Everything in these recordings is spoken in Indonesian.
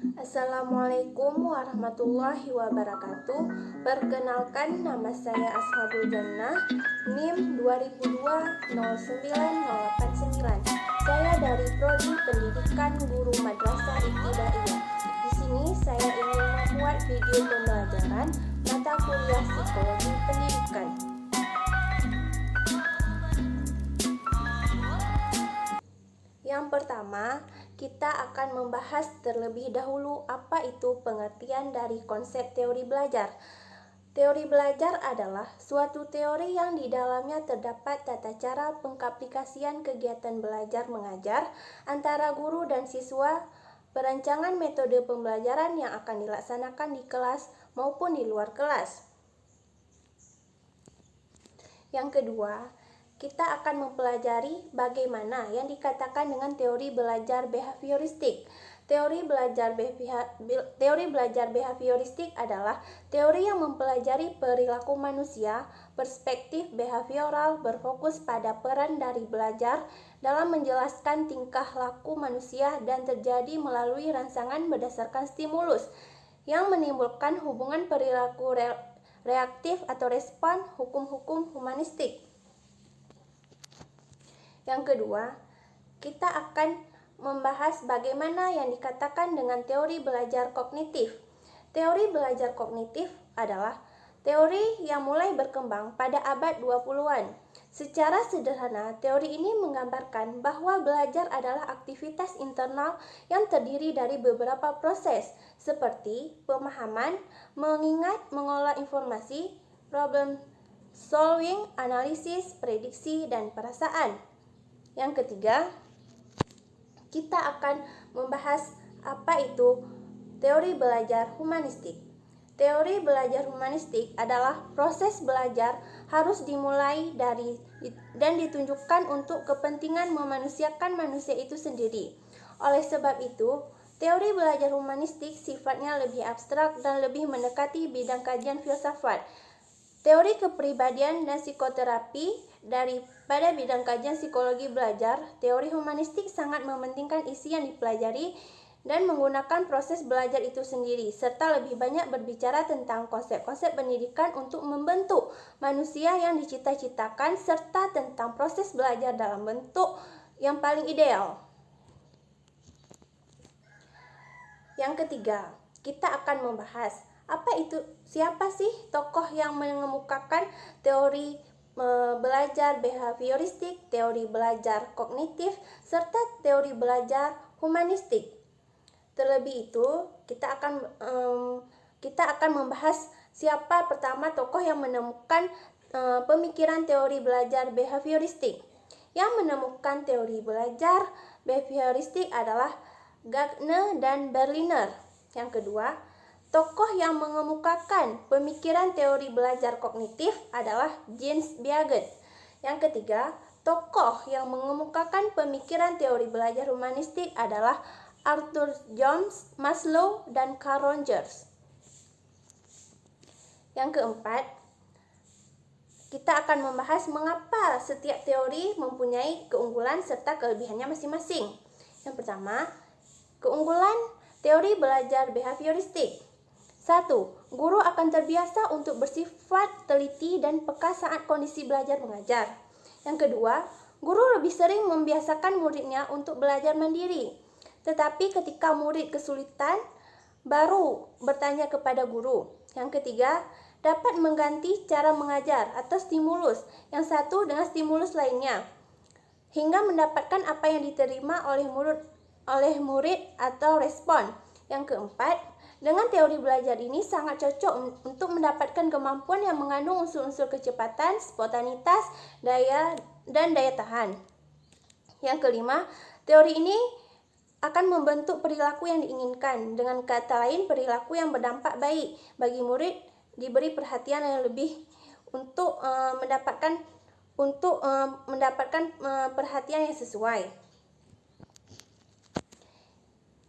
Assalamualaikum warahmatullahi wabarakatuh. Perkenalkan, nama saya Ashabul Jannah, NIM 2002-09-089. Saya dari Prodi Pendidikan Guru Madrasah Ibtidaiyah. Di sini saya ingin membuat video pembelajaran mata kuliah Psikologi Pendidikan. Yang pertama, kita akan membahas terlebih dahulu apa itu pengertian dari konsep teori belajar. Teori belajar adalah suatu teori yang di dalamnya terdapat tata cara pengaplikasian kegiatan belajar mengajar antara guru dan siswa, perancangan metode pembelajaran yang akan dilaksanakan di kelas maupun di luar kelas. Yang kedua, kita akan mempelajari bagaimana yang dikatakan dengan teori belajar behavioristik. Teori belajar behavioristik adalah teori yang mempelajari perilaku manusia, perspektif behavioral berfokus pada peran dari belajar dalam menjelaskan tingkah laku manusia dan terjadi melalui rangsangan berdasarkan stimulus yang menimbulkan hubungan perilaku reaktif atau respon hukum-hukum humanistik. Yang kedua, kita akan membahas bagaimana yang dikatakan dengan teori belajar kognitif. Teori belajar kognitif adalah teori yang mulai berkembang pada abad 20-an. Secara sederhana, teori ini menggambarkan bahwa belajar adalah aktivitas internal yang terdiri dari beberapa proses, seperti pemahaman, mengingat, mengolah informasi, problem solving, analisis, prediksi, dan perasaan. Yang ketiga, kita akan membahas apa itu teori belajar humanistik. Teori belajar humanistik adalah proses belajar harus dimulai dari dan ditunjukkan untuk kepentingan memanusiakan manusia itu sendiri. Oleh sebab itu, teori belajar humanistik sifatnya lebih abstrak dan lebih mendekati bidang kajian filsafat. Teori kepribadian dan psikoterapi daripada bidang kajian psikologi belajar, teori humanistik sangat mementingkan isi yang dipelajari dan menggunakan proses belajar itu sendiri, serta lebih banyak berbicara tentang konsep-konsep pendidikan untuk membentuk manusia yang dicita-citakan, serta tentang proses belajar dalam bentuk yang paling ideal. Yang ketiga, kita akan membahas siapa sih tokoh yang mengemukakan teori belajar behavioristik, teori belajar kognitif, serta teori belajar humanistik. Terlebih itu, kita akan membahas siapa pertama tokoh yang menemukan pemikiran teori belajar behavioristik. Yang menemukan teori belajar behavioristik adalah Gardner dan Berliner. Yang kedua, tokoh yang mengemukakan pemikiran teori belajar kognitif adalah James Piaget. Yang ketiga, tokoh yang mengemukakan pemikiran teori belajar humanistik adalah Arthur Jones, Maslow, dan Carl Rogers. Yang keempat, kita akan membahas mengapa setiap teori mempunyai keunggulan serta kelebihannya masing-masing. Yang pertama, keunggulan teori belajar behavioristik. 1. Guru akan terbiasa untuk bersifat teliti dan peka saat kondisi belajar mengajar. Yang kedua, guru lebih sering membiasakan muridnya untuk belajar mandiri. Tetapi ketika murid kesulitan, baru bertanya kepada guru. Yang ketiga, dapat mengganti cara mengajar atau stimulus yang satu dengan stimulus lainnya, hingga mendapatkan apa yang diterima oleh murid atau respon. Yang keempat, dengan teori belajar ini sangat cocok untuk mendapatkan kemampuan yang mengandung unsur-unsur kecepatan, spontanitas, daya tahan. Yang kelima, teori ini akan membentuk perilaku yang diinginkan. Dengan kata lain, perilaku yang berdampak baik bagi murid diberi perhatian yang lebih untuk mendapatkan perhatian yang sesuai.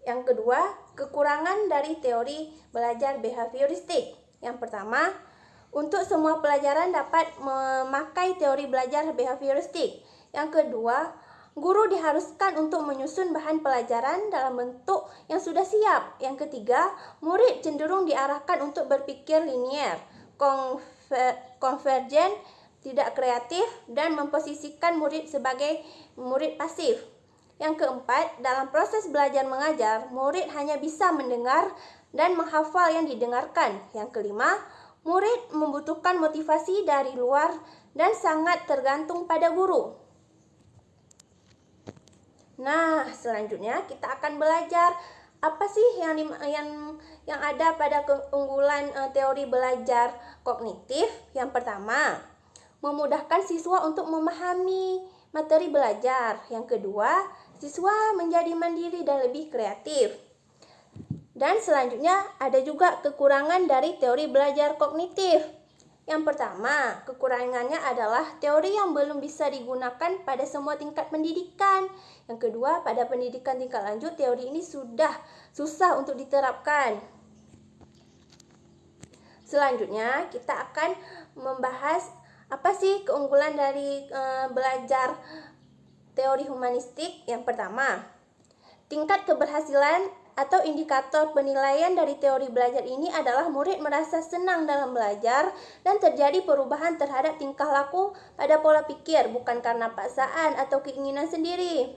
Yang kedua, kekurangan dari teori belajar behavioristik. Yang pertama, untuk semua pelajaran dapat memakai teori belajar behavioristik. Yang kedua, Guru diharuskan untuk menyusun bahan pelajaran dalam bentuk yang sudah siap. Yang ketiga, murid cenderung diarahkan untuk berpikir linier, konvergen, tidak kreatif, dan memposisikan murid sebagai murid pasif. Yang keempat, dalam proses belajar mengajar, murid hanya bisa mendengar dan menghafal yang didengarkan. Yang kelima, murid membutuhkan motivasi dari luar dan sangat tergantung pada guru. Nah, selanjutnya kita akan belajar apa sih yang ada pada keunggulan teori belajar kognitif. Yang pertama, memudahkan siswa untuk memahami materi belajar. Yang kedua, siswa menjadi mandiri dan lebih kreatif. Dan selanjutnya ada juga kekurangan dari teori belajar kognitif. Yang pertama, kekurangannya adalah teori yang belum bisa digunakan pada semua tingkat pendidikan. Yang kedua, pada pendidikan tingkat lanjut, teori ini sudah susah untuk diterapkan. Selanjutnya, kita akan membahas apa sih keunggulan dari belajar teori humanistik. Yang pertama, tingkat keberhasilan atau indikator penilaian dari teori belajar ini adalah murid merasa senang dalam belajar dan terjadi perubahan terhadap tingkah laku pada pola pikir, bukan karena paksaan atau keinginan sendiri.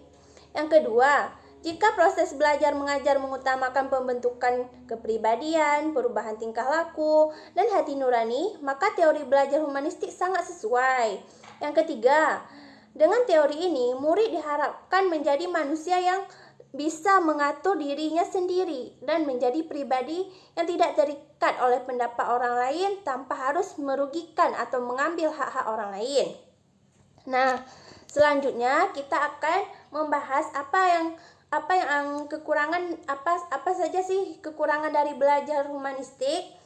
Yang kedua, jika proses belajar mengajar mengutamakan pembentukan kepribadian, perubahan tingkah laku, dan hati nurani, maka teori belajar humanistik sangat sesuai. Yang ketiga, dengan teori ini, murid diharapkan menjadi manusia yang bisa mengatur dirinya sendiri dan menjadi pribadi yang tidak terikat oleh pendapat orang lain tanpa harus merugikan atau mengambil hak-hak orang lain. Nah, selanjutnya kita akan membahas apa yang kekurangan, apa saja sih kekurangan dari belajar humanistik.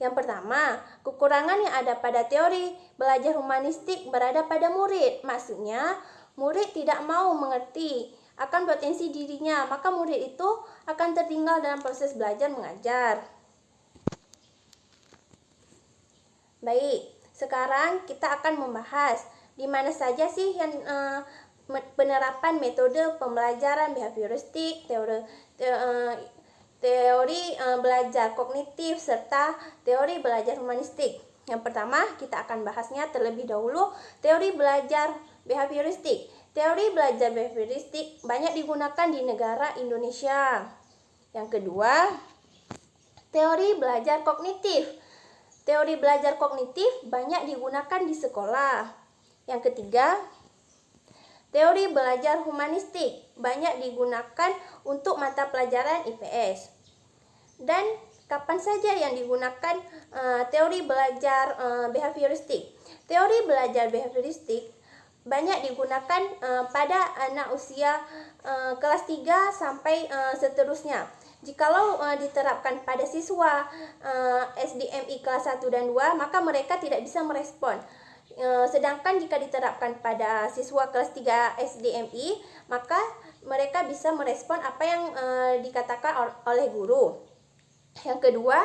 Yang pertama, kekurangan yang ada pada teori belajar humanistik berada pada murid. Maksudnya, murid tidak mau mengerti akan potensi dirinya, maka murid itu akan tertinggal dalam proses belajar mengajar. Baik, sekarang kita akan membahas di mana saja sih yang penerapan metode pembelajaran behavioristik, teori belajar kognitif, serta teori belajar humanistik. Yang pertama, kita akan bahasnya terlebih dahulu teori belajar behavioristik. Teori belajar behavioristik banyak digunakan di negara Indonesia. Yang kedua, teori belajar kognitif. Teori belajar kognitif banyak digunakan di sekolah. Yang ketiga, teori belajar humanistik banyak digunakan untuk mata pelajaran IPS. Dan kapan saja yang digunakan teori belajar behavioristik? Teori belajar behavioristik banyak digunakan pada anak usia kelas 3 sampai seterusnya. Jikalau diterapkan pada siswa SDMI kelas 1 dan 2, maka mereka tidak bisa merespon. Sedangkan jika diterapkan pada siswa kelas 3 SDMI, maka mereka bisa merespon apa yang dikatakan oleh guru. Yang kedua,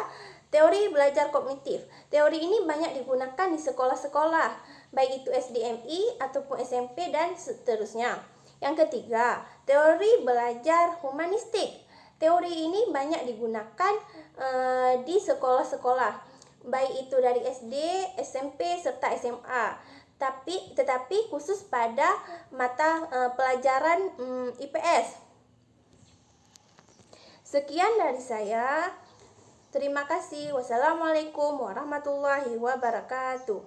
teori belajar kognitif. Teori ini banyak digunakan di sekolah-sekolah, baik itu SDMI ataupun SMP dan seterusnya. Yang ketiga, teori belajar humanistik. Teori ini banyak digunakan di sekolah-sekolah, baik itu dari SD, SMP, serta SMA. Tetapi khusus pada mata pelajaran IPS. Sekian dari saya. Terima kasih. Wassalamualaikum warahmatullahi wabarakatuh.